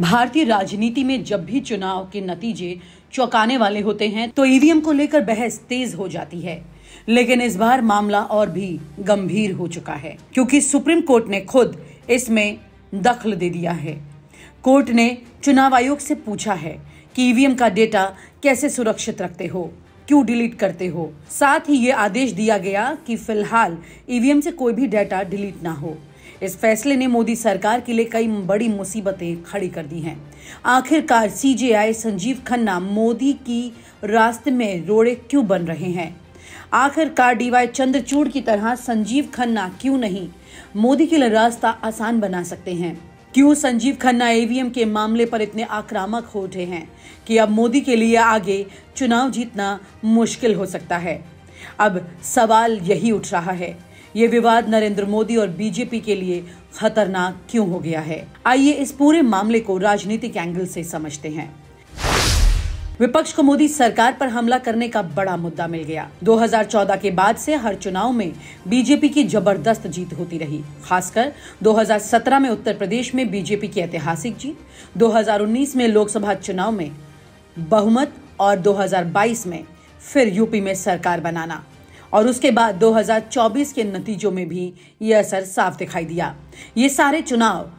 भारतीय राजनीति में जब भी चुनाव के नतीजे चौंकाने वाले होते हैं तो ईवीएम को लेकर बहस तेज हो जाती है। लेकिन इस बार मामला और भी गंभीर हो चुका है, क्योंकि सुप्रीम कोर्ट ने खुद इसमें दखल दे दिया है। कोर्ट ने चुनाव आयोग से पूछा है कि ईवीएम का डेटा कैसे सुरक्षित रखते हो, क्यों डिलीट करते हो। साथ ही ये आदेश दिया गया कि फिलहाल ईवीएम से कोई भी डेटा डिलीट ना हो। इस फैसले ने मोदी सरकार के लिए कई बड़ी मुसीबतें खड़ी कर दी हैं। आखिरकार सीजेआई संजीव खन्ना मोदी की रास्ते में रोड़े क्यों बन रहे हैं? आखिरकार डीवाई चंद्रचूड़ की तरह संजीव खन्ना क्यों नहीं मोदी के लिए रास्ता आसान बना सकते हैं? क्यों संजीव खन्ना ईवीएम के मामले पर इतने आक्रामक हो उठे हैं कि अब मोदी के लिए आगे चुनाव जीतना मुश्किल हो सकता है? अब सवाल यही उठ रहा है, ये विवाद नरेंद्र मोदी और बीजेपी के लिए खतरनाक क्यों हो गया है? आइए इस पूरे मामले को राजनीतिक एंगल से समझते हैं। विपक्ष को मोदी सरकार पर हमला करने का बड़ा मुद्दा मिल गया। 2014 के बाद से हर चुनाव में बीजेपी की जबरदस्त जीत होती रही। खासकर 2017 में उत्तर प्रदेश में बीजेपी की ऐतिहासिक जीत, 2019 में लोकसभा चुनाव में बहुमत और 2022 में फिर यूपी में सरकार बनाना, और उसके बाद 2024 के नतीजों में भी ये असर साफ दिखाई दिया। ये सारे चुनाव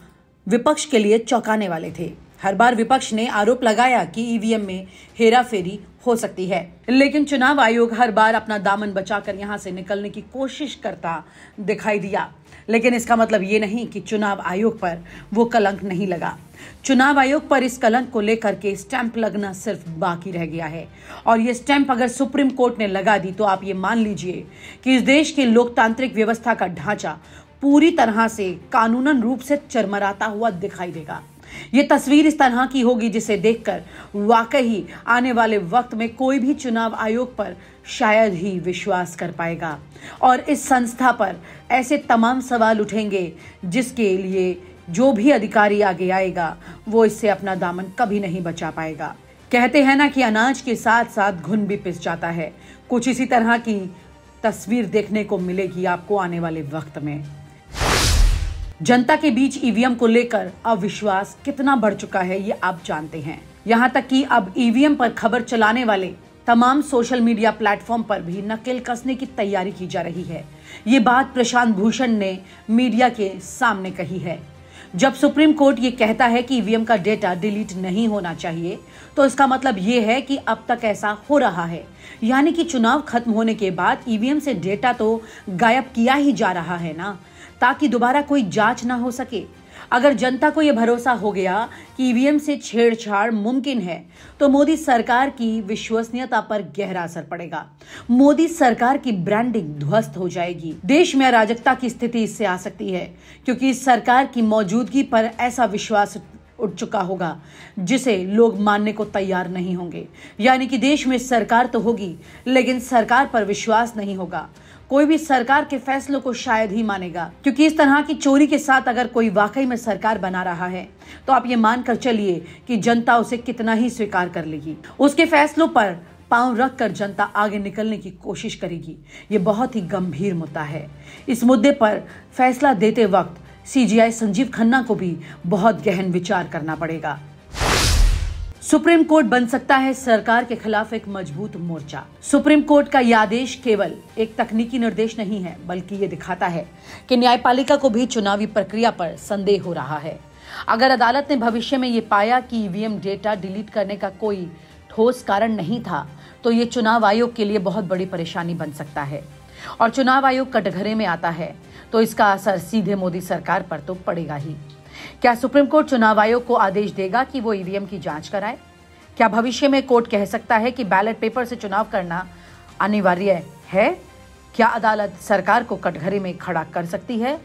विपक्ष के लिए चौंकाने वाले थे। हर बार विपक्ष ने आरोप लगाया कि ईवीएम में हेराफेरी हो सकती है, लेकिन चुनाव आयोग हर बार अपना दामन बचाकर यहां से निकलने की कोशिश करता दिखाई दिया। लेकिन इसका मतलब ये नहीं कि चुनाव आयोग पर वो कलंक नहीं लगा। चुनाव आयोग पर इस कलंक को लेकर के स्टैंप लगना सिर्फ बाकी रह गया है, और ये स्टैंप अगर सुप्रीम कोर्ट ने लगा दी तो आप ये मान लीजिए कि इस देश की लोकतांत्रिक व्यवस्था का ढांचा पूरी तरह से कानूनन रूप से चरमराता हुआ दिखाई देगा। ये तस्वीर इस तरह की होगी जिसे देखकर वाकई आने वाले वक्त में कोई भी चुनाव आयोग पर शायद ही विश्वास कर पाएगा, और इस संस्था पर ऐसे तमाम सवाल उठेंगे जिसके लिए जो भी अधिकारी आगे आएगा वो इससे अपना दामन कभी नहीं बचा पाएगा। कहते हैं ना कि अनाज के साथ साथ घुन भी पिस जाता है। कुछ इसी तरह की तस्वीर देखने को मिलेगी आपको आने वाले वक्त में। जनता के बीच ईवीएम को लेकर अविश्वास कितना बढ़ चुका है ये आप जानते हैं। यहाँ तक कि अब ईवीएम पर खबर चलाने वाले तमाम सोशल मीडिया प्लेटफॉर्म पर भी नकेल कसने की तैयारी की जा रही है। ये बात प्रशांत भूषण ने मीडिया के सामने कही है। जब सुप्रीम कोर्ट ये कहता है कि ईवीएम का डेटा डिलीट नहीं होना चाहिए, तो इसका मतलब ये है कि अब तक ऐसा हो रहा है, यानी कि चुनाव खत्म होने के बाद ईवीएम से डेटा तो गायब किया ही जा रहा है ना, ताकि दोबारा कोई जांच ना हो सके। अगर जनता को यह भरोसा हो गया कि ईवीएम से छेड़छाड़ मुमकिन है, तो मोदी सरकार की विश्वसनीयता पर गहरा असर पड़ेगा। मोदी सरकार की ब्रांडिंग ध्वस्त हो जाएगी। देश में अराजकता की स्थिति इससे आ सकती है, क्योंकि इस सरकार की मौजूदगी पर ऐसा विश्वास उठ चुका होगा जिसे लोग मानने को तैयार नहीं होंगे। यानी कि देश में सरकार तो होगी, लेकिन सरकार पर विश्वास नहीं होगा। कोई भी सरकार के फैसलों को शायद ही मानेगा, क्योंकि इस तरह की चोरी के साथ अगर कोई वाकई में सरकार बना रहा है तो आप ये मानकर चलिए कि जनता उसे कितना ही स्वीकार कर लेगी। उसके फैसलों पर पांव रखकर जनता आगे निकलने की कोशिश करेगी। ये बहुत ही गंभीर मुद्दा है। इस मुद्दे पर फैसला देते वक्त सीजेआई संजीव खन्ना को भी बहुत गहन विचार करना पड़ेगा। सुप्रीम कोर्ट बन सकता है सरकार के खिलाफ एक मजबूत मोर्चा। सुप्रीम कोर्ट का यह आदेश केवल एक तकनीकी निर्देश नहीं है, बल्कि ये दिखाता है कि न्यायपालिका को भी चुनावी प्रक्रिया पर संदेह हो रहा है। अगर अदालत ने भविष्य में ये पाया कि ईवीएम डेटा डिलीट करने का कोई ठोस कारण नहीं था, तो ये चुनाव आयोग के लिए बहुत बड़ी परेशानी बन सकता है। और चुनाव आयोग कटघरे में आता है तो इसका असर सीधे मोदी सरकार पर तो पड़ेगा ही। क्या सुप्रीम कोर्ट चुनाव आयोग को आदेश देगा कि वो ईवीएम की जांच कराए? क्या भविष्य में कोर्ट कह सकता है कि बैलेट पेपर से चुनाव करना अनिवार्य है? क्या अदालत सरकार को कटघरे में खड़ा कर सकती है?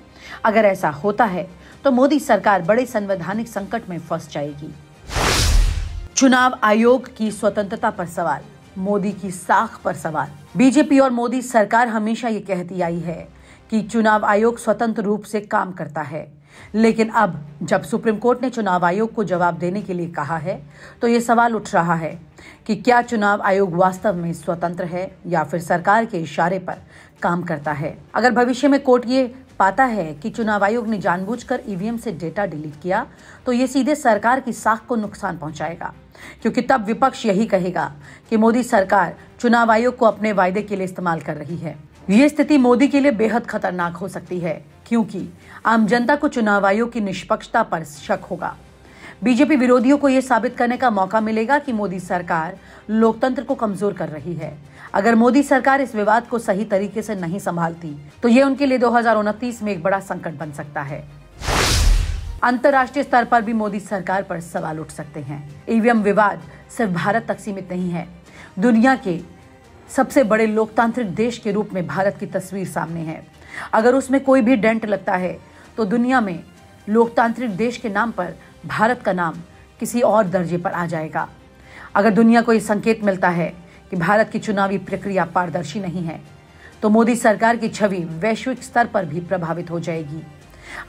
अगर ऐसा होता है तो मोदी सरकार बड़े संवैधानिक संकट में फंस जाएगी। चुनाव आयोग की स्वतंत्रता पर सवाल, मोदी की साख पर सवाल। बीजेपी और मोदी सरकार हमेशा ये कहती आई है कि चुनाव आयोग स्वतंत्र रूप से काम करता है, लेकिन अब जब सुप्रीम कोर्ट ने चुनाव आयोग को जवाब देने के लिए कहा है, तो ये सवाल उठ रहा है कि क्या चुनाव आयोग वास्तव में स्वतंत्र है या फिर सरकार के इशारे पर काम करता है। अगर भविष्य में कोर्ट ये पाता है कि चुनाव आयोग ने जानबूझकर ईवीएम से डेटा डिलीट किया, तो ये सीधे सरकार की साख को नुकसान पहुंचाएगा, क्योंकि तब विपक्ष यही कहेगा कि मोदी सरकार चुनाव आयोग को अपने वायदे के लिए इस्तेमाल कर रही है। ये स्थिति मोदी के लिए बेहद खतरनाक हो सकती है, क्योंकि आम जनता को चुनाव आयोग की निष्पक्षता पर शक होगा। बीजेपी विरोधियों को यह साबित करने का मौका मिलेगा कि मोदी सरकार लोकतंत्र को कमजोर कर रही है। अगर मोदी सरकार इस विवाद को सही तरीके से नहीं संभालती, तो ये उनके लिए 2029 में एक बड़ा संकट बन सकता है। अंतर्राष्ट्रीय स्तर पर भी मोदी सरकार पर सवाल उठ सकते हैं। ईवीएम विवाद सिर्फ भारत तक सीमित नहीं है। दुनिया के सबसे बड़े लोकतांत्रिक देश के रूप में भारत की तस्वीर सामने है। अगर उसमें कोई भी डेंट लगता है, तो दुनिया में लोकतांत्रिक देश के नाम पर भारत का नाम किसी और दर्जे पर आ जाएगा। अगर दुनिया को यह संकेत मिलता है कि भारत की चुनावी प्रक्रिया पारदर्शी नहीं है, तो मोदी सरकार की छवि वैश्विक स्तर पर भी प्रभावित हो जाएगी।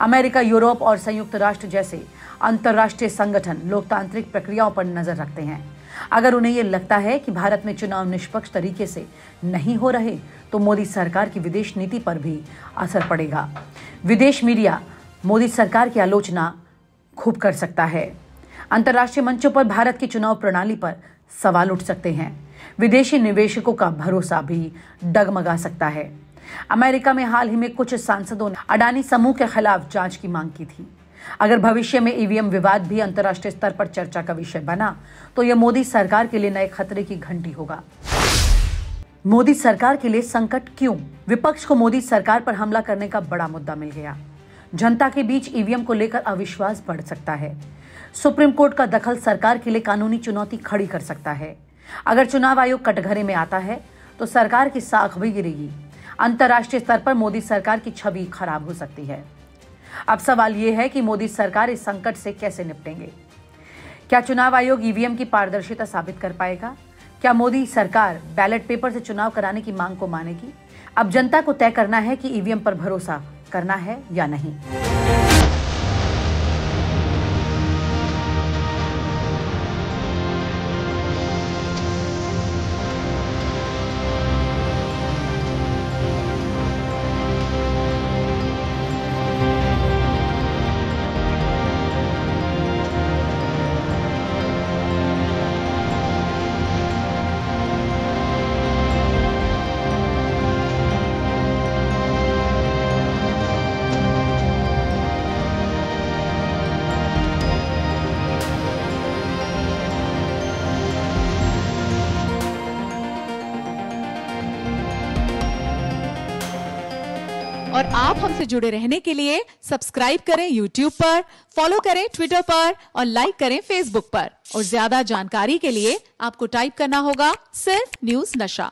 अमेरिका, यूरोप और संयुक्त राष्ट्र जैसे अंतर्राष्ट्रीय संगठन लोकतांत्रिक प्रक्रियाओं पर नजर रखते हैं। अगर उन्हें यह लगता है कि भारत में चुनाव निष्पक्ष तरीके से नहीं हो रहे, तो मोदी सरकार की विदेश नीति पर भी असर पड़ेगा। विदेश मीडिया मोदी सरकार की आलोचना खूब कर सकता है। अंतर्राष्ट्रीय मंचों पर भारत की चुनाव प्रणाली पर सवाल उठ सकते हैं। विदेशी निवेशकों का भरोसा भी डगमगा सकता है। अमेरिका में हाल ही में कुछ सांसदों ने अडानी समूह के खिलाफ जांच की मांग की थी। अगर भविष्य में ईवीएम विवाद भी अंतर्राष्ट्रीय स्तर पर चर्चा का विषय बना, तो यह मोदी सरकार के लिए नए खतरे की घंटी होगा। मोदी सरकार के लिए संकट क्यों? विपक्ष को मोदी सरकार पर हमला करने का बड़ा मुद्दा मिल गया। जनता के बीच ईवीएम को लेकर अविश्वास बढ़ सकता है। सुप्रीम कोर्ट का दखल सरकार के लिए कानूनी चुनौती खड़ी कर सकता है। अगर चुनाव आयोग कटघरे में आता है, तो सरकार की साख भी गिरेगी। अंतर्राष्ट्रीय स्तर पर मोदी सरकार की छवि खराब हो सकती है। अब सवाल यह है कि मोदी सरकार इस संकट से कैसे निपटेंगे। क्या चुनाव आयोग ईवीएम की पारदर्शिता साबित कर पाएगा? क्या मोदी सरकार बैलेट पेपर से चुनाव कराने की मांग को मानेगी? अब जनता को तय करना है कि ईवीएम पर भरोसा करना है या नहीं। और आप हमसे जुड़े रहने के लिए सब्सक्राइब करें YouTube पर, फॉलो करें ट्विटर पर और लाइक करें Facebook पर। और ज्यादा जानकारी के लिए आपको टाइप करना होगा सिर्फ न्यूज़ नशा।